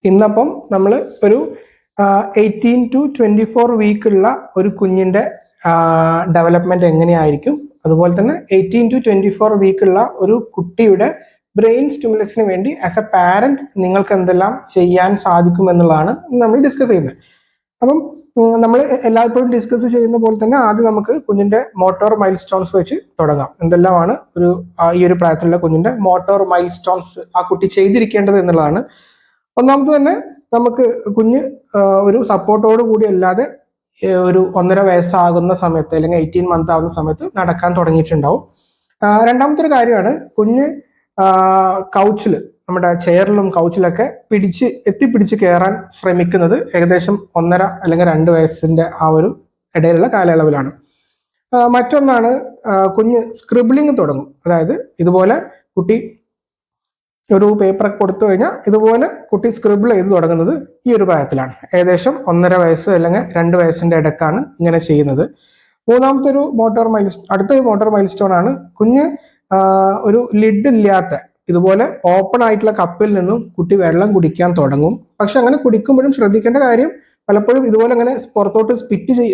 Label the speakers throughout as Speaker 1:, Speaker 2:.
Speaker 1: ഇന്നപ്പം നമ്മൾ ഒരു 18 to 24 വീക്കുള്ള ഒരു കുഞ്ഞിൻ്റെ ഡെവലപ്മെൻറ്റ് എങ്ങനെയായിരിക്കും, അതുപോലെ തന്നെ 18 to 24 വീക്കുള്ള ഒരു കുട്ടിയുടെ ബ്രെയിൻ സ്റ്റിമുലസിന് വേണ്ടി ആസ് എ പാരൻറ്റ് നിങ്ങൾക്ക് എന്തെല്ലാം ചെയ്യാൻ സാധിക്കുമെന്നുള്ളതാണ് നമ്മൾ ഡിസ്കസ് ചെയ്യുന്നത്. അപ്പം നമ്മൾ എല്ലായ്പ്പോഴും ഡിസ്കസ് ചെയ്യുന്ന പോലെ തന്നെ ആദ്യം നമുക്ക് കുഞ്ഞിൻ്റെ മോട്ടോർ മൈൽ സ്റ്റോൺസ് വെച്ച് തുടങ്ങാം. എന്തെല്ലാമാണ് ഈ ഒരു പ്രായത്തിലുള്ള കുഞ്ഞിൻ്റെ മോട്ടോർ മൈൽ സ്റ്റോൺസ് ആ കുട്ടി ചെയ്തിരിക്കേണ്ടത് എന്നുള്ളതാണ്. ഒന്നാമത് തന്നെ നമുക്ക് കുഞ്ഞ് ഒരു സപ്പോർട്ടോട് കൂടി അല്ലാതെ ഒരു 1.5 വയസ്സാകുന്ന സമയത്ത് അല്ലെങ്കിൽ 18 മന്ത് ആകുന്ന സമയത്ത് നടക്കാൻ തുടങ്ങിയിട്ടുണ്ടാവും. രണ്ടാമത്തെ ഒരു കാര്യമാണ് കുഞ്ഞ് കൗച്ചിൽ, നമ്മുടെ ചെയറിലും കൗച്ചിലൊക്കെ എത്തിപ്പിടിച്ച് കയറാൻ ശ്രമിക്കുന്നത് ഏകദേശം 1.5 അല്ലെങ്കിൽ 2 വയസ്സിൻ്റെ ആ ഒരു ഇടയിലുള്ള കാലയളവിലാണ്. മറ്റൊന്നാണ് കുഞ്ഞ് സ്ക്രിബിളിങ് തുടങ്ങും. അതായത് ഇതുപോലെ കുട്ടി ഒരു പേപ്പറൊക്കെ കൊടുത്തു കഴിഞ്ഞാൽ ഇതുപോലെ കുട്ടി സ്ക്രിബിൾ ചെയ്ത് തുടങ്ങുന്നത് ഈ ഒരു പ്രായത്തിലാണ്. ഏകദേശം 1.5 വയസ്സ് അല്ലെങ്കിൽ 2 വയസ്സിൻ്റെ ഇടയ്ക്കാണ് ഇങ്ങനെ ചെയ്യുന്നത്. അടുത്ത മോട്ടോർ മൈൽ സ്റ്റോൺ ആണ് കുഞ്ഞ് ഒരു ലിഡ് ഇല്ലാത്ത ഇതുപോലെ ഓപ്പൺ ആയിട്ടുള്ള കപ്പിൽ നിന്നും കുട്ടി വെള്ളം കുടിക്കാൻ തുടങ്ങും. പക്ഷെ അങ്ങനെ കുടിക്കുമ്പോഴും ശ്രദ്ധിക്കേണ്ട കാര്യം, പലപ്പോഴും ഇതുപോലെ അങ്ങനെ പുറത്തോട്ട്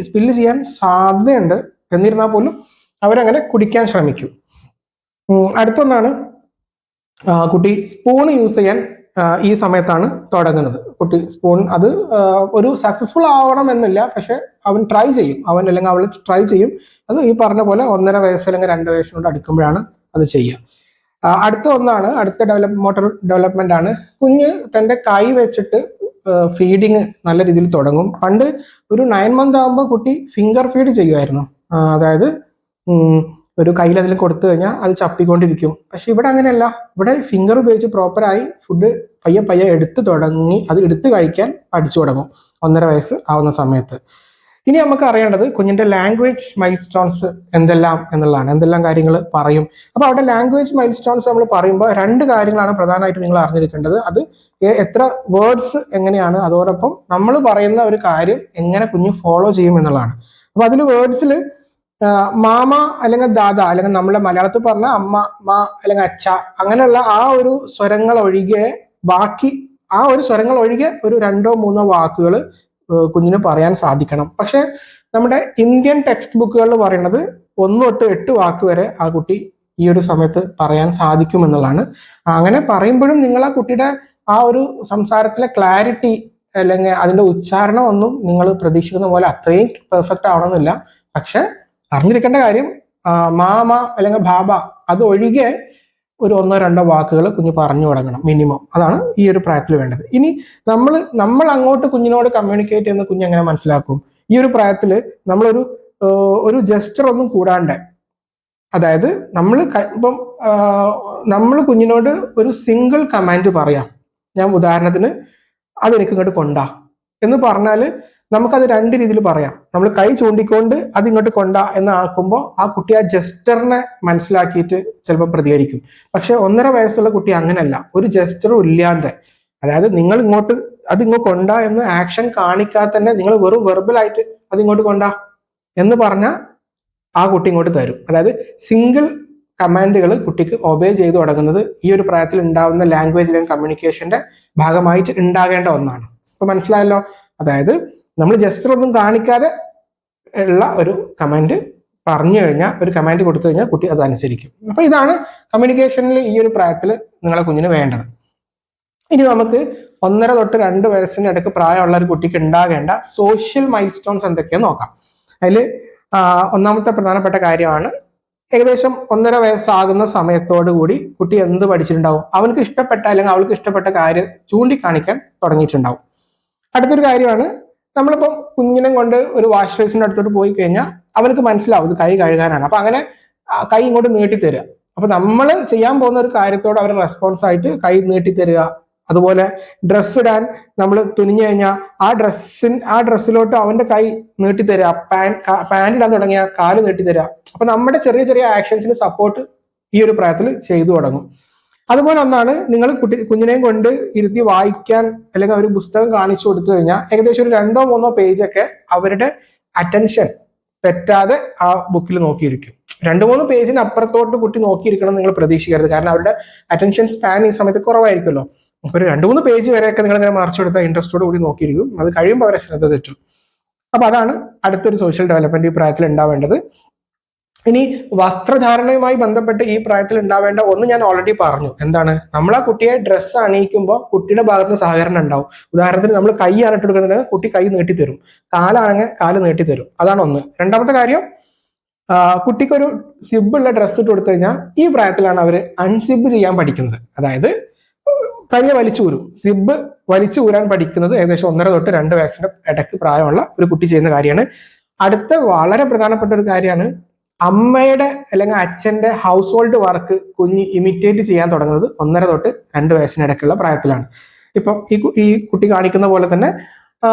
Speaker 1: സ്പില്ല് ചെയ്യാൻ സാധ്യതയുണ്ട്. എന്നിരുന്നാൽ പോലും അവരങ്ങനെ കുടിക്കാൻ ശ്രമിക്കും. അടുത്തൊന്നാണ് കുട്ടി സ്പൂൺ യൂസ് ചെയ്യാൻ ഈ സമയത്താണ് തുടങ്ങുന്നത്. കുട്ടി സ്പൂൺ അത് ഒരു സക്സസ്ഫുൾ ആവണമെന്നില്ല, പക്ഷെ അവൻ ട്രൈ ചെയ്യും, അല്ലെങ്കിൽ അവൾ ട്രൈ ചെയ്യും. അത് ഈ പറഞ്ഞ പോലെ 1.5 വയസ്സ് അല്ലെങ്കിൽ 2 വയസ്സിനോട് അടുക്കുമ്പോഴാണ് അത് ചെയ്യുക. അടുത്ത മോട്ടോർ ഡെവലപ്മെന്റ് ആണ് കുഞ്ഞ് തൻ്റെ കൈ വെച്ചിട്ട് ഫീഡിങ് നല്ല രീതിയിൽ തുടങ്ങും. പണ്ട് ഒരു 9 മന്ത് ആകുമ്പോൾ കുട്ടി ഫിംഗർ ഫീഡ് ചെയ്യുമായിരുന്നു. അതായത് ഒരു കയ്യിൽ അതിൽ കൊടുത്തു കഴിഞ്ഞാൽ അത് ചപ്പിക്കൊണ്ടിരിക്കും. പക്ഷെ ഇവിടെ അങ്ങനെയല്ല. ഇവിടെ ഫിംഗർ ഉപയോഗിച്ച് പ്രോപ്പറായി ഫുഡ് പയ്യെ എടുത്ത് തുടങ്ങി അത് എടുത്ത് കഴിക്കാൻ പഠിച്ചു തുടങ്ങും 1.5 വയസ്സ് ആവുന്ന സമയത്ത്. ഇനി നമുക്ക് അറിയേണ്ടത് കുഞ്ഞിൻ്റെ ലാംഗ്വേജ് മൈൽ സ്റ്റോൺസ് എന്തെല്ലാം എന്നുള്ളതാണ്. എന്തെല്ലാം കാര്യങ്ങൾ പറയും. അപ്പോൾ അവിടെ ലാംഗ്വേജ് മൈൽ സ്റ്റോൺസ് നമ്മൾ പറയുമ്പോൾ 2 കാര്യങ്ങളാണ് പ്രധാനമായിട്ടും നിങ്ങൾ അറിഞ്ഞിരിക്കേണ്ടത്. അത് എത്ര വേർഡ്സ് എങ്ങനെയാണ്, അതോടൊപ്പം നമ്മൾ പറയുന്ന ഒരു കാര്യം എങ്ങനെ കുഞ്ഞ് ഫോളോ ചെയ്യും എന്നുള്ളതാണ്. അപ്പോൾ അതിൽ വേർഡ്സിൽ മാമ അല്ലെങ്കിൽ ദാദ, അല്ലെങ്കിൽ നമ്മളെ മലയാളത്തിൽ പറഞ്ഞ അമ്മ, മാ അല്ലെങ്കിൽ അച്ഛ, അങ്ങനെയുള്ള ആ ഒരു സ്വരങ്ങൾ ഒഴികെ ഒരു 2-3 വാക്കുകൾ കുഞ്ഞിന് പറയാൻ സാധിക്കണം. പക്ഷെ നമ്മുടെ ഇന്ത്യൻ ടെക്സ്റ്റ് ബുക്കുകളിൽ പറയുന്നത് 1 തൊട്ട് 8 വാക്ക് വരെ ആ കുട്ടി ഈ ഒരു സമയത്ത് പറയാൻ സാധിക്കും എന്നുള്ളതാണ്. അങ്ങനെ പറയുമ്പോഴും നിങ്ങൾ ആ കുട്ടിയുടെ ആ ഒരു സംസാരത്തിലെ ക്ലാരിറ്റി അല്ലെങ്കിൽ അതിൻ്റെ ഉച്ചാരണം ഒന്നും നിങ്ങൾ പ്രതീക്ഷിക്കുന്ന പോലെ അത്രയും പെർഫെക്റ്റ് ആവണമെന്നില്ല. പക്ഷെ അറിഞ്ഞിരിക്കേണ്ട കാര്യം, മാമ അല്ലെങ്കിൽ ബാബ അത് ഒഴികെ ഒരു 1-2 വാക്കുകൾ കുഞ്ഞ് പറഞ്ഞു തുടങ്ങണം മിനിമം. അതാണ് ഈ ഒരു പ്രായത്തിൽ വേണ്ടത്. ഇനി നമ്മൾ അങ്ങോട്ട് കുഞ്ഞിനോട് കമ്മ്യൂണിക്കേറ്റ് ചെയ്യുന്ന കുഞ്ഞ് എങ്ങനെ മനസ്സിലാക്കും? ഈ ഒരു പ്രായത്തിൽ ഒരു ജസ്റ്റർ ഒന്നും കൂടാണ്ട്, അതായത് നമ്മൾ കുഞ്ഞിനോട് ഒരു സിംഗിൾ കമാൻഡ് പറയാം. ഞാൻ ഉദാഹരണത്തിന് അതെനിക്ക് ഇങ്ങോട്ട് കൊണ്ടാ എന്ന് പറഞ്ഞാൽ നമുക്കത് 2 രീതിയിൽ പറയാം. നമ്മൾ കൈ ചൂണ്ടിക്കൊണ്ട് അത് ഇങ്ങോട്ട് കൊണ്ടാ എന്ന് ആക്കുമ്പോൾ ആ കുട്ടി ആ ജസ്റ്ററിനെ മനസ്സിലാക്കിയിട്ട് ചിലപ്പോൾ പ്രതികരിക്കും. പക്ഷെ 1.5 വയസ്സുള്ള കുട്ടി അങ്ങനെയല്ല. ഒരു ജസ്റ്ററും ഇല്ലാണ്ട്, അതായത് നിങ്ങൾ അതിങ്ങോട്ട് കൊണ്ടാ എന്ന് ആക്ഷൻ കാണിക്കാതെ തന്നെ നിങ്ങൾ വെറും വെർബലായിട്ട് അതിങ്ങോട്ട് കൊണ്ടാ എന്ന് പറഞ്ഞാൽ ആ കുട്ടി ഇങ്ങോട്ട് തരും. അതായത് സിംഗിൾ കമാൻഡുകൾ കുട്ടിക്ക് ഒബേ ചെയ്ത് തുടങ്ങുന്നത് ഈ ഒരു പ്രായത്തിൽ ഉണ്ടാവുന്ന ലാംഗ്വേജ് അല്ലെങ്കിൽ കമ്മ്യൂണിക്കേഷന്റെ ഭാഗമായിട്ട് ഉണ്ടാകേണ്ട ഒന്നാണ്. ഇപ്പൊ മനസ്സിലായല്ലോ? അതായത് നമ്മൾ ജസ്റ്റർ ഒന്നും കാണിക്കാതെ ഉള്ള ഒരു കമാൻഡ് പറഞ്ഞു കഴിഞ്ഞാൽ, ഒരു കമാൻഡ് കൊടുത്തു കഴിഞ്ഞാൽ കുട്ടി അത് അനുസരിക്കും. അപ്പൊ ഇതാണ് കമ്മ്യൂണിക്കേഷനിൽ ഈ ഒരു പ്രായത്തിൽ നിങ്ങളെ കുഞ്ഞിന് വേണ്ടത്. ഇനി നമുക്ക് 1.5 തൊട്ട് 2 വയസ്സിന് ഇടയ്ക്ക് പ്രായമുള്ള ഒരു കുട്ടിക്ക് ഉണ്ടാകേണ്ട സോഷ്യൽ മൈൽ സ്റ്റോൺസ് എന്തൊക്കെയാന്ന് നോക്കാം. അതിൽ ഒന്നാമത്തെ പ്രധാനപ്പെട്ട കാര്യമാണ്, ഏകദേശം 1.5 വയസ്സാകുന്ന സമയത്തോടു കൂടി കുട്ടി എന്ത് പഠിച്ചിട്ടുണ്ടാവും? അവനക്ക് ഇഷ്ടപ്പെട്ട അല്ലെങ്കിൽ അവൾക്ക് ഇഷ്ടപ്പെട്ട കാര്യം ചൂണ്ടിക്കാണിക്കാൻ തുടങ്ങിയിട്ടുണ്ടാവും. അടുത്തൊരു കാര്യമാണ്, നമ്മളിപ്പം കുഞ്ഞിനെ കൊണ്ട് ഒരു വാഷ് ബേസിന്റെ അടുത്തോട്ട് പോയി കഴിഞ്ഞാൽ അവനക്ക് മനസ്സിലാവും ഇത് കൈ കഴുകാനാണ്. അപ്പൊ അങ്ങനെ കൈ ഇങ്ങോട്ട് നീട്ടിത്തരിക. അപ്പൊ നമ്മൾ ചെയ്യാൻ പോകുന്ന ഒരു കാര്യത്തോട് അവർ റെസ്പോൺസ് ആയിട്ട് കൈ നീട്ടിത്തരിക. അതുപോലെ ഡ്രസ്സ് ഇടാൻ നമ്മൾ തുനിഞ്ഞു കഴിഞ്ഞാൽ ആ ഡ്രസ്സിലോട്ട് അവന്റെ കൈ നീട്ടിത്തരിക. പാൻറ് ഇടാൻ തുടങ്ങിയ കാല് നീട്ടിത്തരിക. അപ്പൊ നമ്മുടെ ചെറിയ ചെറിയ ആക്ഷൻസിന് സപ്പോർട്ട് ഈ ഒരു പ്രായത്തിൽ ചെയ്തു തുടങ്ങും. അതുപോലെ ഒന്നാണ്, നിങ്ങൾ കുഞ്ഞിനെയും കൊണ്ട് ഇരുത്തി വായിക്കാൻ അല്ലെങ്കിൽ ഒരു പുസ്തകം കാണിച്ചു കൊടുത്തു കഴിഞ്ഞാൽ ഏകദേശം ഒരു 2-3 പേജൊക്കെ അവരുടെ അറ്റൻഷൻ തെറ്റാതെ ആ ബുക്കിൽ നോക്കിയിരിക്കും. 2-3 പേജിന് അപ്പുറത്തോട്ട് കുട്ടി നോക്കിയിരിക്കണം നിങ്ങൾ പ്രതീക്ഷിക്കരുത്. കാരണം അവരുടെ അറ്റൻഷൻ സ്പാൻ ഈ സമയത്ത് കുറവായിരിക്കുമല്ലോ. ഒരു 2-3 പേജ് വരെയൊക്കെ നിങ്ങൾ ഇങ്ങനെ മറിച്ചു കൊടുത്താൽ ഇൻട്രസ്റ്റോട് കൂടി നോക്കിയിരിക്കും. അത് കഴിയുമ്പോൾ അവരെ ശ്രദ്ധ തെറ്റും. അപ്പൊ അതാണ് അടുത്തൊരു സോഷ്യൽ ഡെവലപ്മെന്റ് ഈ പ്രായത്തിൽ ഉണ്ടാവേണ്ടത്. ഇനി വസ്ത്രധാരണയുമായി ബന്ധപ്പെട്ട് ഈ പ്രായത്തിൽ ഉണ്ടാവേണ്ട ഒന്ന് ഞാൻ ഓൾറെഡി പറഞ്ഞു. എന്താണ്? നമ്മൾ ആ കുട്ടിയെ ഡ്രസ്സ് അണിയിക്കുമ്പോൾ കുട്ടിയുടെ ഭാഗത്ത് നിന്ന് സഹകരണം ഉണ്ടാവും. ഉദാഹരണത്തിന് നമ്മൾ കൈ ആണിട്ട് കൊടുക്കുന്നത്, കുട്ടി കൈ നീട്ടിത്തരും. കാലാണെങ്കിൽ കാല് നീട്ടിത്തരും. അതാണ് ഒന്ന്. രണ്ടാമത്തെ കാര്യം, കുട്ടിക്കൊരു സിബുള്ള ഡ്രസ്സ് ഇട്ട് കൊടുത്തു കഴിഞ്ഞാൽ ഈ പ്രായത്തിലാണ് അവർ അൺസിബ് ചെയ്യാൻ പഠിക്കുന്നത്. അതായത് തനിയെ വലിച്ചു ഊരും. സിബ് വലിച്ചു ഊരാൻ പഠിക്കുന്നത് ഏകദേശം 1.5 തൊട്ട് 2 വയസ്സിന്റെ ഇടയ്ക്ക് പ്രായമുള്ള ഒരു കുട്ടി ചെയ്യുന്ന കാര്യമാണ്. അടുത്ത വളരെ പ്രധാനപ്പെട്ട ഒരു കാര്യമാണ്, അമ്മയുടെ അല്ലെങ്കിൽ അച്ഛന്റെ ഹൗസ് ഹോൾഡ് വർക്ക് കുഞ്ഞ് ഇമിറ്റേറ്റ് ചെയ്യാൻ തുടങ്ങുന്നത് 1.5 തൊട്ട് 2 വയസ്സിനിടയ്ക്കുള്ള പ്രായത്തിലാണ്. ഇപ്പം ഈ കുട്ടി കാണിക്കുന്ന പോലെ തന്നെ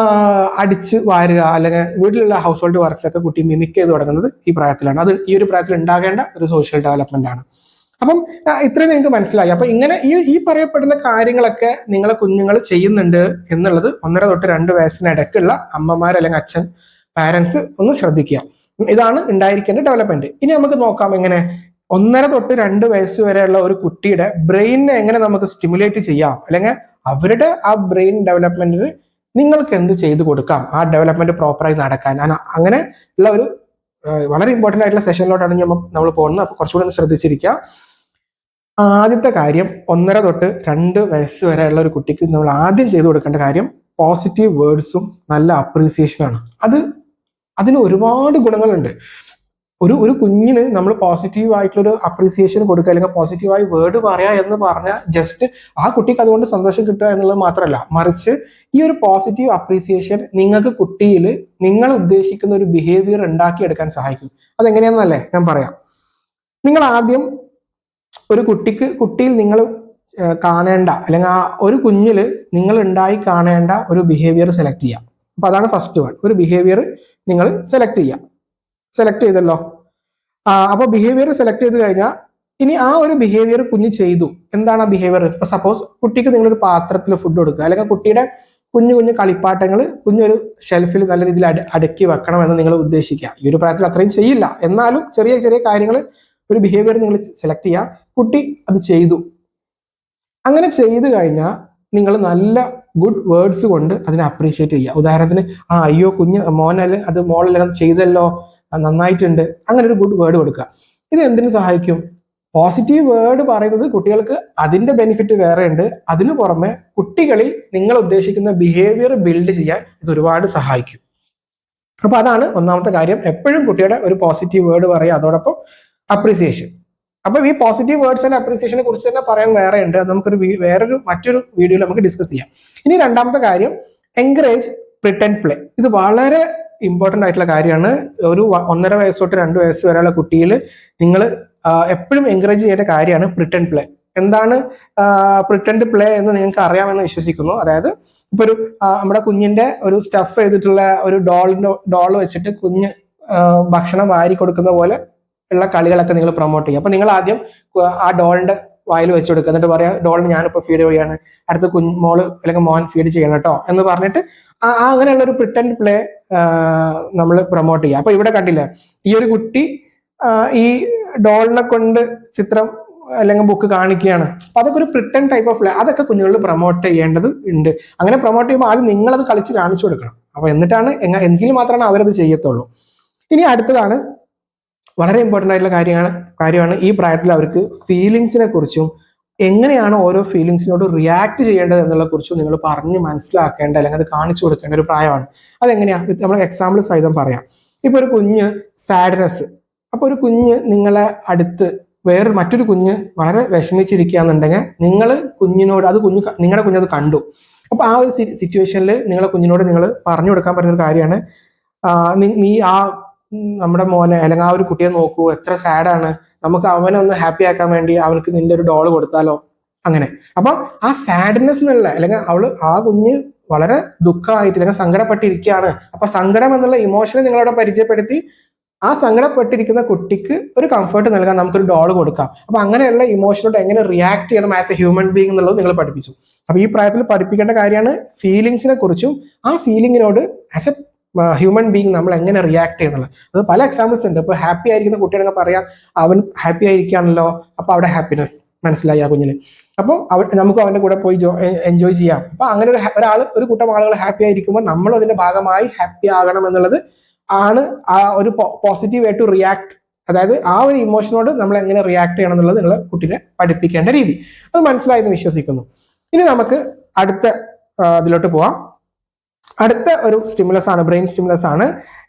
Speaker 1: അടിച്ച് വാരുക അല്ലെങ്കിൽ വീട്ടിലുള്ള ഹൗസ് ഹോൾഡ് വർക്ക്സ് ഒക്കെ കുട്ടി മിമിക് ചെയ്ത് തുടങ്ങുന്നത് ഈ പ്രായത്തിലാണ്. അത് ഈ ഒരു പ്രായത്തിൽ ഉണ്ടാകേണ്ട ഒരു സോഷ്യൽ ഡെവലപ്മെന്റ് ആണ്. അപ്പം ഇത്രയും നിങ്ങൾക്ക് മനസ്സിലായി. അപ്പൊ ഇങ്ങനെ ഈ പറയപ്പെടുന്ന കാര്യങ്ങളൊക്കെ നിങ്ങളെ കുഞ്ഞുങ്ങൾ ചെയ്യുന്നുണ്ട് എന്നുള്ളത് 1.5 തൊട്ട് 2 വയസ്സിനിടയ്ക്കുള്ള അമ്മമാർ അല്ലെങ്കിൽ അച്ഛൻ, പാരന്റ്സ് ഒന്ന് ശ്രദ്ധിക്കുക. ഇതാണ് ഉണ്ടായിരിക്കേണ്ട ഡെവലപ്മെന്റ്. ഇനി നമുക്ക് നോക്കാം എങ്ങനെ 1.5 തൊട്ട് 2 വയസ്സ് വരെയുള്ള ഒരു കുട്ടിയുടെ ബ്രെയിനിനെ എങ്ങനെ നമുക്ക് സ്റ്റിമുലേറ്റ് ചെയ്യാം, അല്ലെങ്കിൽ അവരുടെ ആ ബ്രെയിൻ ഡെവലപ്മെന്റിന് നിങ്ങൾക്ക് എന്ത് ചെയ്തു കൊടുക്കാം ആ ഡെവലപ്മെന്റ് പ്രോപ്പറായി നടക്കാൻ. അങ്ങനെ ഉള്ള ഒരു വളരെ ഇമ്പോർട്ടൻ്റ് ആയിട്ടുള്ള സെഷനിലോട്ടാണ് നമ്മൾ പോകുന്നത്. അപ്പൊ കുറച്ചുകൂടി ഒന്ന് ശ്രദ്ധിച്ചിരിക്കുക. ആദ്യത്തെ കാര്യം, 1.5 തൊട്ട് 2 വയസ്സ് വരെയുള്ള ഒരു കുട്ടിക്ക് നമ്മൾ ആദ്യം ചെയ്തു കൊടുക്കേണ്ട കാര്യം പോസിറ്റീവ് വേർഡ്സും നല്ല അപ്രീസിയേഷനാണ്. അതിന് ഒരുപാട് ഗുണങ്ങളുണ്ട്. ഒരു കുഞ്ഞിന് നമ്മൾ പോസിറ്റീവ് ആയിട്ടുള്ളൊരു അപ്രീസിയേഷൻ കൊടുക്കുക അല്ലെങ്കിൽ പോസിറ്റീവായി വേർഡ് പറയാ എന്ന് പറഞ്ഞാൽ ജസ്റ്റ് ആ കുട്ടിക്ക് അതുകൊണ്ട് സന്തോഷം കിട്ടുക എന്നുള്ളത് മാത്രമല്ല, മറിച്ച് ഈ ഒരു പോസിറ്റീവ് അപ്രീസിയേഷൻ നിങ്ങൾക്ക് കുട്ടിയിൽ നിങ്ങൾ ഉദ്ദേശിക്കുന്ന ഒരു ബിഹേവിയർ ഉണ്ടാക്കിയെടുക്കാൻ സഹായിക്കും. അതെങ്ങനെയാണെന്നല്ലേ ഞാൻ പറയാം. നിങ്ങൾ ആദ്യം ഒരു കുട്ടിയിൽ നിങ്ങൾ കാണേണ്ട അല്ലെങ്കിൽ ആ ഒരു കുഞ്ഞിൽ നിങ്ങൾ ഉണ്ടായി കാണേണ്ട ഒരു ബിഹേവിയർ സെലക്ട് ചെയ്യാം. അപ്പൊ അതാണ് ഫസ്റ്റ് വൺ. ഒരു ബിഹേവിയർ നിങ്ങൾ സെലക്ട് ചെയ്യാം. സെലക്ട് ചെയ്തല്ലോ. അപ്പൊ ബിഹേവിയർ സെലക്ട് ചെയ്ത് കഴിഞ്ഞാൽ ഇനി ആ ഒരു ബിഹേവിയർ കുഞ്ഞ് ചെയ്തു. എന്താണ് ആ ബിഹേവിയർ? ഇപ്പൊ സപ്പോസ് കുട്ടിക്ക് നിങ്ങളൊരു പാത്രത്തിൽ ഫുഡ് കൊടുക്കുക, അല്ലെങ്കിൽ കുട്ടിയുടെ കുഞ്ഞു കളിപ്പാട്ടങ്ങൾ കുഞ്ഞൊരു ഷെൽഫിൽ നല്ല രീതിയിൽ അടുക്കി വെക്കണം എന്ന് നിങ്ങൾ ഉദ്ദേശിക്കുക. ഈ ഒരു പ്രായത്തിൽ അത്രയും ചെയ്യില്ല, എന്നാലും ചെറിയ ചെറിയ കാര്യങ്ങൾ, ഒരു ബിഹേവിയർ നിങ്ങൾ സെലക്ട് ചെയ്യുക. കുട്ടി അത് ചെയ്തു. അങ്ങനെ ചെയ്തു കഴിഞ്ഞാൽ നിങ്ങൾ നല്ല ഗുഡ് വേർഡ്സ് കൊണ്ട് അതിനെ അപ്രീഷിയേറ്റ് ചെയ്യുക. ഉദാഹരണത്തിന്, അയ്യോ കുഞ്ഞ് മോനല്ല അത് മോളെല്ലാം ചെയ്തല്ലോ, നന്നായിട്ടുണ്ട്, അങ്ങനെ ഒരു ഗുഡ് വേർഡ് കൊടുക്കുക. ഇത് എന്തിനു സഹായിക്കും? പോസിറ്റീവ് വേർഡ് പറയുന്നത് കുട്ടികൾക്ക് അതിന്റെ ബെനിഫിറ്റ് വേറെ ഉണ്ട്. അതിനു പുറമെ കുട്ടികളിൽ നിങ്ങൾ ഉദ്ദേശിക്കുന്ന ബിഹേവിയർ ബിൽഡ് ചെയ്യാൻ ഇത് ഒരുപാട് സഹായിക്കും. അപ്പൊ അതാണ് ഒന്നാമത്തെ കാര്യം. എപ്പോഴും കുട്ടിയുടെ ഒരു പോസിറ്റീവ് വേർഡ് പറയുക, അതോടൊപ്പം അപ്രീസിയേഷൻ. അപ്പൊ ഈ പോസിറ്റീവ് വേർഡ്സ് ആൻഡ് അപ്രീസിയേഷനെ കുറിച്ച് തന്നെ പറയാൻ വേറെ ഉണ്ട്. അത് നമുക്കൊരു മറ്റൊരു വീഡിയോയിൽ നമുക്ക് ഡിസ്കസ് ചെയ്യാം. ഇനി രണ്ടാമത്തെ കാര്യം, എൻകറേജ് പ്രിറ്റൻഡ് പ്ലേ. ഇത് വളരെ ഇമ്പോർട്ടൻ്റ് ആയിട്ടുള്ള കാര്യമാണ്. ഒരു 1.5 വയസ്സ് തൊട്ട് 2 വയസ്സ് വരെയുള്ള കുട്ടിയിൽ നിങ്ങൾ എപ്പോഴും എൻകറേജ് ചെയ്യേണ്ട കാര്യമാണ് പ്രിറ്റൻഡ് പ്ലേ. എന്താണ് പ്രിറ്റൻഡ് പ്ലേ എന്ന് നിങ്ങൾക്ക് അറിയാമെന്ന് വിശ്വസിക്കുന്നു. അതായത് ഇപ്പൊ നമ്മുടെ കുഞ്ഞിന്റെ ഒരു സ്റ്റഫ് ചെയ്തിട്ടുള്ള ഒരു ഡോൾ വെച്ചിട്ട് കുഞ്ഞ് ഭക്ഷണം വാരി കൊടുക്കുന്ന പോലെ ഉള്ള കളികളൊക്കെ നിങ്ങൾ പ്രൊമോട്ട് ചെയ്യുക. അപ്പൊ നിങ്ങൾ ആദ്യം ആ ഡോളിന്റെ വായിൽ വെച്ച് കൊടുക്കുക. എന്നിട്ട് പറയാം, ഡോളിന് ഞാനിപ്പോൾ ഫീഡ് ചെയ്യാണ്, അടുത്ത മോള് അല്ലെങ്കിൽ മോൻ ഫീഡ് ചെയ്യണം കേട്ടോ എന്ന് പറഞ്ഞിട്ട് അങ്ങനെയുള്ള ഒരു പ്രിറ്റൻഡ് പ്ലേ നമ്മൾ പ്രൊമോട്ട് ചെയ്യുക. അപ്പൊ ഇവിടെ കണ്ടില്ലേ, ഈ ഒരു കുട്ടി ഈ ഡോളിനെ കൊണ്ട് ചിത്രം അല്ലെങ്കിൽ ബുക്ക് കാണിക്കുകയാണ്. അപ്പൊ അതൊക്കെ ഒരു പ്രിറ്റൻഡ് ടൈപ്പ് ഓഫ് പ്ലേ. അതൊക്കെ കുഞ്ഞുങ്ങളിൽ പ്രൊമോട്ട് ചെയ്യേണ്ടത് ഉണ്ട്. അങ്ങനെ പ്രൊമോട്ട് ചെയ്യുമ്പോൾ ആദ്യം നിങ്ങളത് കളിച്ച് കാണിച്ചു കൊടുക്കണം. അപ്പൊ എന്നിട്ടാണ് എങ്കിലും മാത്രമാണ് അവരത് ചെയ്യത്തുള്ളൂ. ഇനി അടുത്തതാണ് വളരെ ഇമ്പോർട്ടൻ്റ് ആയിട്ടുള്ള കാര്യമാണ് ഈ പ്രായത്തിൽ അവർക്ക് ഫീലിങ്സിനെ കുറിച്ചും എങ്ങനെയാണ് ഓരോ ഫീലിങ്സിനോട് റിയാക്ട് ചെയ്യേണ്ടത് എന്നുള്ള കുറിച്ചും നിങ്ങൾ പറഞ്ഞ് മനസ്സിലാക്കേണ്ട അല്ലെങ്കിൽ അത് കാണിച്ചു കൊടുക്കേണ്ട ഒരു പ്രായമാണ്. അതെങ്ങനെയാ? നമ്മൾ എക്സാമ്പിൾ സഹിതം പറയാം. ഇപ്പൊ ഒരു കുഞ്ഞ് സാഡ്നെസ്, അപ്പൊ ഒരു കുഞ്ഞ് നിങ്ങളെ അടുത്ത് മറ്റൊരു കുഞ്ഞ് വളരെ വിഷമിച്ചിരിക്കുകയെന്നുണ്ടെങ്കിൽ നിങ്ങൾ കുഞ്ഞിനോട് നിങ്ങളുടെ കുഞ്ഞത് കണ്ടു. അപ്പൊ ആ ഒരു സിറ്റുവേഷനിൽ നിങ്ങളെ കുഞ്ഞിനോട് നിങ്ങൾ പറഞ്ഞു കൊടുക്കാൻ പറ്റുന്ന ഒരു കാര്യമാണ്, നീ നമ്മുടെ മോനെ അല്ലെങ്കിൽ ആ ഒരു കുട്ടിയെ നോക്കൂ, എത്ര സാഡാണ്, നമുക്ക് അവനെ ഒന്ന് ഹാപ്പി ആക്കാൻ വേണ്ടി അവനക്ക് നിന്റെ ഒരു ഡോൾ കൊടുത്താലോ, അങ്ങനെ. അപ്പൊ ആ സാഡ്നെസ് എന്നുള്ള അല്ലെങ്കിൽ ആ കുഞ്ഞ് വളരെ ദുഃഖമായിട്ട് അല്ലെങ്കിൽ സങ്കടപ്പെട്ടിരിക്കുകയാണ്. അപ്പൊ സങ്കടം എന്നുള്ള ഇമോഷനെ നിങ്ങളവിടെ പരിചയപ്പെടുത്തി ആ സങ്കടപ്പെട്ടിരിക്കുന്ന കുട്ടിക്ക് ഒരു കംഫർട്ട് നൽകാൻ നമുക്കൊരു ഡോൾ കൊടുക്കാം. അപ്പൊ അങ്ങനെയുള്ള ഇമോഷനോട് എങ്ങനെ റിയാക്ട് ചെയ്യണം ആസ് എ ഹ്യൂമൻ ബീങ് എന്നുള്ളത് നിങ്ങൾ പഠിപ്പിച്ചു. അപ്പൊ ഈ പ്രായത്തിൽ പഠിപ്പിക്കേണ്ട കാര്യമാണ് ഫീലിങ്സിനെ കുറിച്ചും ആ ഫീലിങ്ങിനോട് ആസ് എ ഹ്യൂമൻ ബീങ് നമ്മൾ എങ്ങനെ റിയാക്ട് ചെയ്യുന്നുള്ളത്. അത് പല എക്സാമ്പിൾസ് ഉണ്ട്. ഇപ്പൊ ഹാപ്പി ആയിരിക്കുന്ന കുട്ടിയാണെങ്കിൽ പറയാം, അവൻ ഹാപ്പി ആയിരിക്കുകയാണല്ലോ, അപ്പൊ അവിടെ ഹാപ്പിനെസ് മനസ്സിലായി ആ കുഞ്ഞിന്. അപ്പോൾ നമുക്ക് അവൻ്റെ കൂടെ പോയി എൻജോയ് ചെയ്യാം. അപ്പൊ അങ്ങനെ ഒരു കൂട്ടം ആളുകൾ ഹാപ്പി ആയിരിക്കുമ്പോൾ നമ്മളും അതിന്റെ ഭാഗമായി ഹാപ്പി ആകണം എന്നുള്ളത് ആണ് ആ ഒരു പോസിറ്റീവ് ആയിട്ട് റിയാക്ട്, അതായത് ആ ഒരു ഇമോഷനോട് നമ്മൾ എങ്ങനെ റിയാക്ട് ചെയ്യണം എന്നുള്ളത് നിങ്ങൾ കുട്ടീനെ പഠിപ്പിക്കേണ്ട രീതി. അത് മനസ്സിലായെന്ന് വിശ്വസിക്കുന്നു. ഇനി നമുക്ക് അടുത്ത ഇതിലോട്ട് പോവാം. അടുത്ത ഒരു സ്റ്റിമുലസ് ആണ്, ബ്രെയിൻ സ്റ്റിമുലസ് ആണ്,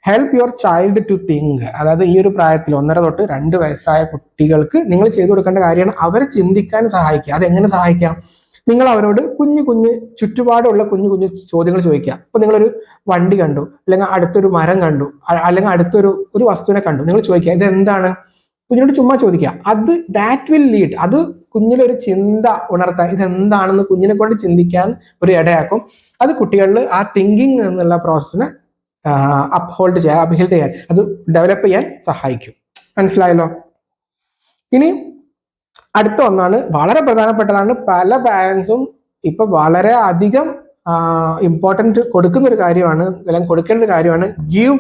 Speaker 1: help your child to think. അതായത് ഈ ഒരു പ്രായത്തിൽ 1.5 തൊട്ട് 2 വയസ്സായ കുട്ടികൾക്ക് നിങ്ങൾ ചെയ്തു കൊടുക്കേണ്ട കാര്യമാണ് അവരെ ചിന്തിക്കാൻ സഹായിക്കുക. അതെങ്ങനെ സഹായിക്കാം? നിങ്ങൾ അവരോട് കുഞ്ഞു ചുറ്റുപാടുള്ള കുഞ്ഞു ചോദ്യങ്ങൾ ചോദിക്കുക. ഇപ്പൊ നിങ്ങളൊരു വണ്ടി കണ്ടു, അല്ലെങ്കിൽ അടുത്തൊരു മരം കണ്ടു, അല്ലെങ്കിൽ അടുത്തൊരു വസ്തുവിനെ കണ്ടു, നിങ്ങൾ ചോദിക്കുക ഇത് എന്താണ്? കുഞ്ഞിനോട് ചുമ്മാ ചോദിക്കുക. ദാറ്റ് വിൽ ലീഡ്, അത് കുഞ്ഞിലൊരു ചിന്ത ഉണർത്താൻ, ഇതെന്താണെന്ന് കുഞ്ഞിനെ കൊണ്ട് ചിന്തിക്കാൻ ഒരു ഇടയാക്കും. അത് കുട്ടികളിൽ ആ തിങ്കിങ് എന്നുള്ള പ്രോസസ്സിനെ അപ്ഹോൾഡ് ചെയ്യാൻ, അത് ഡെവലപ്പ് ചെയ്യാൻ സഹായിക്കും. മനസ്സിലായല്ലോ? ഇനി അടുത്ത ഒന്നാണ്, വളരെ പ്രധാനപ്പെട്ടതാണ്, പല പാരൻസും ഇപ്പൊ വളരെ അധികം ഇമ്പോർട്ടൻറ്റ് കൊടുക്കുന്ന ഒരു കാര്യമാണ്, അല്ലെങ്കിൽ കൊടുക്കേണ്ട ഒരു കാര്യമാണ്, ഗീവ്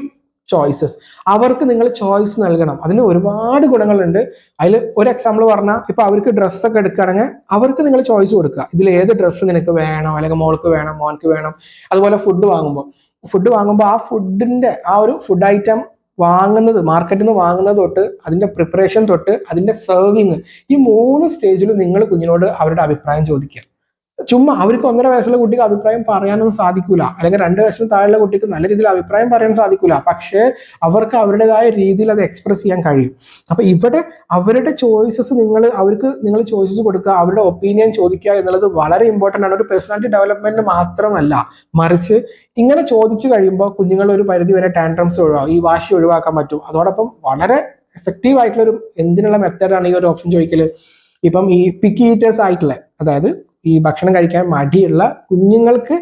Speaker 1: ചോയ്സസ്. അവർക്ക് നിങ്ങൾ ചോയ്സ് നൽകണം. അതിന് ഒരുപാട് ഗുണങ്ങളുണ്ട്. അതിൽ ഒരു എക്സാമ്പിൾ പറഞ്ഞാൽ, ഇപ്പൊ അവർക്ക് ഡ്രസ്സൊക്കെ എടുക്കുകയാണെങ്കിൽ അവർക്ക് നിങ്ങൾ ചോയ്സ് കൊടുക്കുക. ഇതിൽ ഏത് ഡ്രസ്സ് നിനക്ക് വേണം, അല്ലെങ്കിൽ മോൾക്ക് വേണം, മോൻക്ക് വേണം. അതുപോലെ ഫുഡ് വാങ്ങുമ്പോൾ ആ ഫുഡിന്റെ ആ ഒരു ഫുഡ് ഐറ്റം വാങ്ങുന്നത്, മാർക്കറ്റിൽ നിന്ന് വാങ്ങുന്നത് തൊട്ട് അതിന്റെ പ്രിപ്പറേഷൻ തൊട്ട് അതിന്റെ സെർവിങ്, ഈ 3 സ്റ്റേജിലും നിങ്ങൾ കുഞ്ഞിനോട് അവരുടെ അഭിപ്രായം ചോദിക്കുക. ചുമ്മാ അവർക്ക് 1.5 വയസ്സുള്ള കുട്ടിക്ക് അഭിപ്രായം പറയാനൊന്നും സാധിക്കൂല, അല്ലെങ്കിൽ 2 വയസ്സിന് താഴെയുള്ള കുട്ടിക്ക് നല്ല രീതിയിൽ അഭിപ്രായം പറയാൻ സാധിക്കൂല. പക്ഷേ അവർക്ക് അവരുടേതായ രീതിയിൽ അത് എക്സ്പ്രസ് ചെയ്യാൻ കഴിയും. അപ്പൊ ഇവിടെ അവരുടെ ചോയ്സസ് നിങ്ങൾ ചോയ്സസ് കൊടുക്കുക, അവരുടെ ഒപ്പീനിയൻ ചോദിക്കുക എന്നുള്ളത് വളരെ ഇമ്പോർട്ടൻ്റ് ആണ്. ഒരു പേഴ്സണാലിറ്റി ഡെവലപ്മെന്റിന് മാത്രമല്ല, മറിച്ച് ഇങ്ങനെ ചോദിച്ചു കഴിയുമ്പോൾ കുഞ്ഞുങ്ങൾ ഒരു പരിധി വരെ ടാൻട്രംസ് ഒഴിവാക്കും, ഈ വാശി ഒഴിവാക്കാൻ പറ്റും. അതോടൊപ്പം വളരെ എഫക്റ്റീവ് ആയിട്ടുള്ള ഒരു എന്തിനുള്ള മെത്തേഡാണ് ഈ ഒരു ഓപ്ഷൻ ചോദിക്കല്. ഇപ്പം ഈ പിക്കി ഈറ്റേഴ്സ് ആയിട്ടുള്ള, അതായത് ഈ ഭക്ഷണം കഴിക്കാൻ മടിയുള്ള കുഞ്ഞുങ്ങൾക്ക്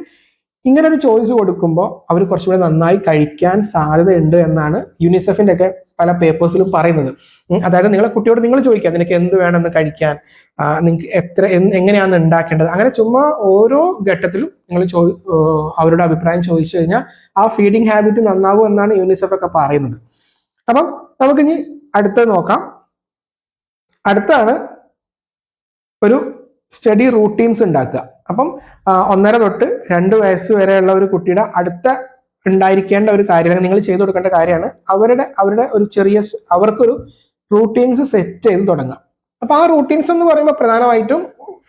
Speaker 1: ഇങ്ങനെ ഒരു ചോയ്സ് കൊടുക്കുമ്പോൾ അവർ കുറച്ചുകൂടെ നന്നായി കഴിക്കാൻ സാധ്യതയുണ്ട് എന്നാണ് യുനിസെഫിന്റെ ഒക്കെ പല പേപ്പേഴ്സിലും പറയുന്നത്. അതായത് നിങ്ങളെ കുട്ടിയോട് നിങ്ങൾ ചോദിക്കുക, നിനക്ക് എന്ത് വേണമെന്ന് കഴിക്കാൻ, നിങ്ങൾക്ക് എങ്ങനെയാണ് ഉണ്ടാക്കേണ്ടത്. അങ്ങനെ ചുമ്മാ ഓരോ ഘട്ടത്തിലും നിങ്ങൾ അവരുടെ അഭിപ്രായം ചോദിച്ചു കഴിഞ്ഞാൽ ആ ഫീഡിങ് ഹാബിറ്റ് നന്നാകും എന്നാണ് യുനിസെഫ് ഒക്കെ പറയുന്നത്. അപ്പം നമുക്കിനി അടുത്തത് നോക്കാം. അടുത്താണ് ഒരു സ്റ്റഡി റൂട്ടീൻസ് ഉണ്ടാക്കുക. അപ്പം 1.5 തൊട്ട് 2 വയസ്സ് വരെയുള്ള ഒരു കുട്ടിയുടെ അടുത്ത ഉണ്ടായിരിക്കേണ്ട ഒരു കാര്യം, അല്ലെങ്കിൽ നിങ്ങൾ ചെയ്തു കൊടുക്കേണ്ട കാര്യമാണ് അവരുടെ ഒരു അവർക്കൊരു റൂട്ടീൻസ് സെറ്റ് ചെയ്ത് തുടങ്ങുക. അപ്പൊ ആ റൂട്ടീൻസ് എന്ന് പറയുമ്പോൾ പ്രധാനമായിട്ടും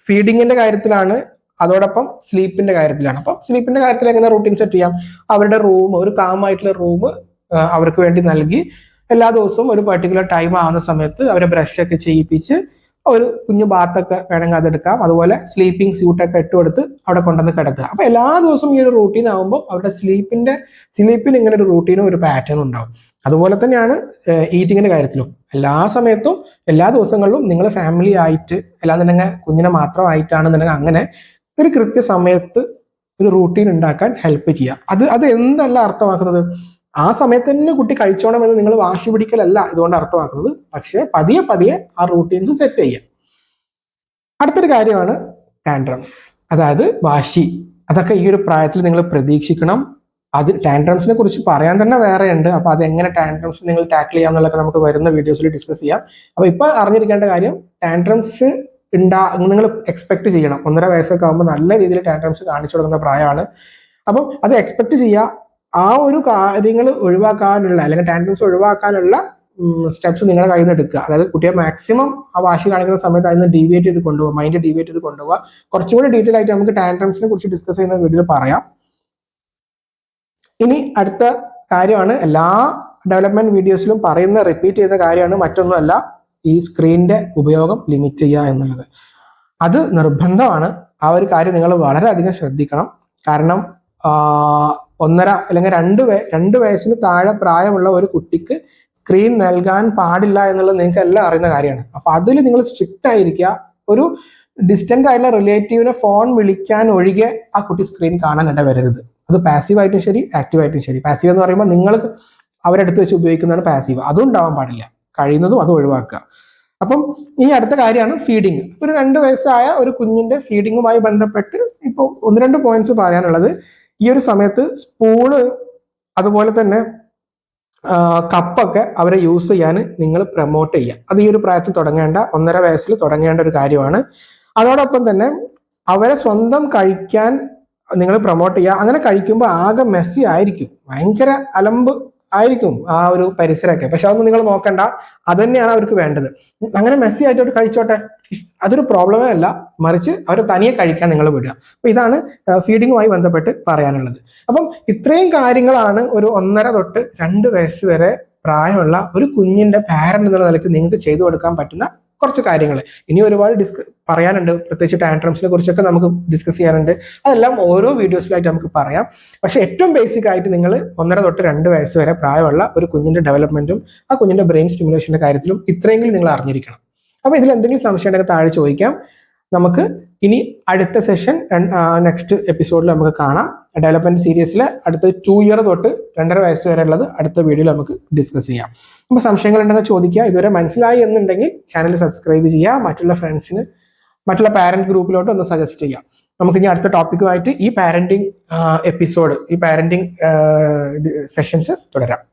Speaker 1: ഫീഡിങ്ങിന്റെ കാര്യത്തിലാണ്, അതോടൊപ്പം സ്ലീപ്പിന്റെ കാര്യത്തിലാണ്. അപ്പം സ്ലീപ്പിന്റെ കാര്യത്തിൽ എങ്ങനെ റൂട്ടീൻ സെറ്റ് ചെയ്യാം? അവരുടെ റൂം, ഒരു കാമായിട്ടുള്ള റൂം അവർക്ക് വേണ്ടി നൽകി എല്ലാ ദിവസവും ഒരു പെർട്ടിക്കുലർ ടൈം ആവുന്ന സമയത്ത് അവരെ ബ്രഷൊക്കെ ചെയ്യിപ്പിച്ച് ഒരു കുഞ്ഞു ബാത്തൊക്കെ വേണമെങ്കിൽ അതെടുക്കാം. അതുപോലെ സ്ലീപ്പിംഗ് സ്യൂട്ടൊക്കെ ഇട്ടുകൊടുത്ത് അവിടെ കൊണ്ടുവന്ന് കിടത്തുക. അപ്പൊ എല്ലാ ദിവസവും ഈ ഒരു റൂട്ടീൻ ആകുമ്പോൾ അവരുടെ സ്ലീപ്പിന് ഇങ്ങനെ ഒരു റൂട്ടീനും ഒരു പാറ്റേണും ഉണ്ടാവും. അതുപോലെ തന്നെയാണ് ഈറ്റിങ്ങിന്റെ കാര്യത്തിലും. എല്ലാ സമയത്തും എല്ലാ ദിവസങ്ങളിലും നിങ്ങൾ ഫാമിലി ആയിട്ട്, അല്ലാന്നുണ്ടെങ്കിൽ കുഞ്ഞിനെ മാത്രമായിട്ടാണെന്നുണ്ടെങ്കിൽ അങ്ങനെ ഒരു കൃത്യസമയത്ത് ഒരു റൂട്ടീൻ ഉണ്ടാക്കാൻ ഹെൽപ്പ് ചെയ്യുക. അത് എന്തല്ല അർത്ഥമാക്കുന്നത്? ആ സമയത്ത് തന്നെ കുട്ടി കഴിച്ചോണം എന്ന് നിങ്ങൾ വാശി പിടിക്കലല്ല ഇതുകൊണ്ട് അർത്ഥമാക്കുന്നത്. പക്ഷെ പതിയെ ആ റൂട്ടീൻസ് സെറ്റ് ചെയ്യുക. അടുത്തൊരു കാര്യമാണ് ടാൻട്രംസ്, അതായത് വാശി. അതൊക്കെ ഈ ഒരു പ്രായത്തിൽ നിങ്ങൾ പ്രതീക്ഷിക്കണം. ടാൻട്രംസിനെ കുറിച്ച് പറയാൻ തന്നെ വേറെ ഉണ്ട്. അപ്പൊ അത് എങ്ങനെ ടാൻട്രംസ് നിങ്ങൾ ടാക്കിൾ ചെയ്യാം എന്നുള്ളതൊക്കെ നമുക്ക് വരുന്ന വീഡിയോസിൽ ഡിസ്കസ് ചെയ്യാം. അപ്പൊ ഇപ്പൊ അറിഞ്ഞിരിക്കേണ്ട കാര്യം, ടാൻട്രംസ് നിങ്ങൾ എക്സ്പെക്ട് ചെയ്യണം. 1.5 വയസ്സൊക്കെ ആകുമ്പോൾ നല്ല രീതിയിൽ ടാൻട്രംസ് കാണിച്ചു കൊടുക്കുന്ന പ്രായമാണ്. അപ്പം അത് എക്സ്പെക്ട് ചെയ്യുക. ആ ഒരു കാര്യങ്ങൾ ഒഴിവാക്കാനുള്ള, അല്ലെങ്കിൽ ടാൻട്രംസ് ഒഴിവാക്കാനുള്ള സ്റ്റെപ്സ് നിങ്ങളുടെ കയ്യിൽ നിന്ന് എടുക്കുക. അതായത് കുട്ടിയെ മാക്സിമം ആ വാശി കാണിക്കുന്ന സമയത്ത് അതിന് ഡീവിയേറ്റ് ചെയ്ത് കൊണ്ടുപോകുക, മൈൻഡ് ഡീവിയേറ്റ് ചെയ്ത് കൊണ്ടുപോകുക. കുറച്ചുകൂടി ഡീറ്റെയിൽ ആയിട്ട് നമുക്ക് ടാൻട്രംസിനെ കുറിച്ച് ഡിസ്കസ് ചെയ്യുന്ന വീഡിയോയിൽ പറയാം. ഇനി അടുത്ത കാര്യമാണ്, എല്ലാ ഡെവലപ്മെന്റ് വീഡിയോസിലും പറയുന്ന, റിപ്പീറ്റ് ചെയ്യുന്ന കാര്യമാണ്, മറ്റൊന്നുമല്ല, ഈ സ്ക്രീനിന്റെ ഉപയോഗം ലിമിറ്റ് ചെയ്യുക എന്നുള്ളത്. അത് നിർബന്ധമാണ്. ആ ഒരു കാര്യം നിങ്ങൾ വളരെയധികം ശ്രദ്ധിക്കണം. കാരണം 1.5 അല്ലെങ്കിൽ 2 വയസ്സിന് താഴെ പ്രായമുള്ള ഒരു കുട്ടിക്ക് സ്ക്രീൻ നൽകാൻ പാടില്ല എന്നുള്ളത് നിങ്ങൾക്ക് എല്ലാം അറിയുന്ന കാര്യമാണ്. അപ്പൊ അതിൽ നിങ്ങൾ സ്ട്രിക്റ്റ് ആയിരിക്കുക. ഒരു ഡിസ്റ്റന്റ് ആയിട്ടുള്ള റിലേറ്റീവിനെ ഫോൺ വിളിക്കാൻ ഒഴികെ ആ കുട്ടി സ്ക്രീൻ കാണാൻ ഇടവരരുത്. അത് പാസീവായിട്ടും ശരി, ആക്റ്റീവായിട്ടും ശരി. പാസീവ് എന്ന് പറയുമ്പോൾ നിങ്ങൾ അവരെടുത്ത് വെച്ച് ഉപയോഗിക്കുന്നതാണ് പാസീവ്. അതും ഉണ്ടാവാൻ പാടില്ല. കഴിയുന്നതും അത് ഒഴിവാക്കുക. അപ്പം ഈ അടുത്ത കാര്യമാണ് ഫീഡിങ്. ഒരു 2 വയസ്സായ ഒരു കുഞ്ഞിന്റെ ഫീഡിങ്ങുമായി ബന്ധപ്പെട്ട് ഇപ്പോൾ 1-2 പോയിന്റ്സ് പറയാനുള്ളത്. ഈ ഒരു സമയത്ത് സ്പൂണ്, അതുപോലെ തന്നെ കപ്പൊക്കെ അവരെ യൂസ് ചെയ്യാൻ നിങ്ങൾ പ്രൊമോട്ട് ചെയ്യുക. അത് ഈ ഒരു പ്രായത്തിൽ തുടങ്ങേണ്ട, 1.5 വയസ്സിൽ തുടങ്ങേണ്ട ഒരു കാര്യമാണ്. അതോടൊപ്പം തന്നെ അവരെ സ്വന്തം കഴിക്കാൻ നിങ്ങൾ പ്രൊമോട്ട് ചെയ്യുക. അങ്ങനെ കഴിക്കുമ്പോൾ ആകെ മെസ്സി ആയിരിക്കും, ഭയങ്കര അലമ്പ് ആയിരിക്കും ആ ഒരു പരിസരമൊക്കെ. പക്ഷെ അതൊന്നും നിങ്ങൾ നോക്കണ്ട, അത് തന്നെയാണ് അവർക്ക് വേണ്ടത്. അങ്ങനെ മെസ്സി ആയിട്ട് അവർ കഴിച്ചോട്ടെ, അതൊരു പ്രോബ്ലമേ അല്ല, മറിച്ച് അവർ തനിയെ കഴിക്കാൻ നിങ്ങൾ വിടുക. അപ്പൊ ഇതാണ് ഫീഡിങ്ങുമായി ബന്ധപ്പെട്ട് പറയാനുള്ളത്. അപ്പം ഇത്രയും കാര്യങ്ങളാണ് ഒരു 1.5 തൊട്ട് 2 വയസ്സ് വരെ പ്രായമുള്ള ഒരു കുഞ്ഞിന്റെ പാരന്റ് എന്നുള്ള നിലയ്ക്ക് നിങ്ങൾക്ക് ചെയ്തു കൊടുക്കാൻ പറ്റുന്ന കുറച്ച് കാര്യങ്ങൾ. ഇനി ഒരുപാട് പറയാനുണ്ട്, പ്രത്യേകിച്ച് ടാൻട്രംസിനെ കുറിച്ചൊക്കെ നമുക്ക് ഡിസ്കസ് ചെയ്യാനുണ്ട്. അതെല്ലാം ഓരോ വീഡിയോസിലായിട്ട് നമുക്ക് പറയാം. പക്ഷെ ഏറ്റവും ബേസിക് ആയിട്ട് നിങ്ങൾ 1.5 തൊട്ട് 2 വയസ്സ് വരെ പ്രായമുള്ള ഒരു കുഞ്ഞിന്റെ ഡെവലപ്മെന്റും ആ കുഞ്ഞിന്റെ ബ്രെയിൻ സ്റ്റിമുലേഷന്റെ കാര്യത്തിലും ഇത്രയെങ്കിലും നിങ്ങൾ അറിഞ്ഞിരിക്കണം. അപ്പൊ ഇതിൽ എന്തെങ്കിലും സംശയം ഉണ്ടെങ്കിൽ താഴെ ചോദിക്കാം. നമുക്ക് ഇനി അടുത്ത സെഷൻ നെക്സ്റ്റ് എപ്പിസോഡിൽ നമുക്ക് കാണാം. ഡെവലപ്മെന്റ് സീരീസിലെ അടുത്ത 2 ഇയർ തൊട്ട് 2.5 വയസ്സ് വരെ ഉള്ളത് അടുത്ത വീഡിയോയിൽ നമുക്ക് ഡിസ്കസ് ചെയ്യാം. അപ്പോൾ സംശയങ്ങൾ ഉണ്ടെങ്കിൽ ചോദിക്കുക. ഇതുവരെ മനസ്സിലായി എന്നുണ്ടെങ്കിൽ ചാനൽ സബ്സ്ക്രൈബ് ചെയ്യുക, മറ്റുള്ള ഫ്രണ്ട്സിന്, മറ്റുള്ള പാരന്റ് ഗ്രൂപ്പിലോട്ട് ഒന്ന് സജസ്റ്റ് ചെയ്യാം. നമുക്ക് ഇനി അടുത്ത ടോപ്പിക്കുമായിട്ട് ഈ പാരന്റിങ് സെഷൻസ് തുടരാം.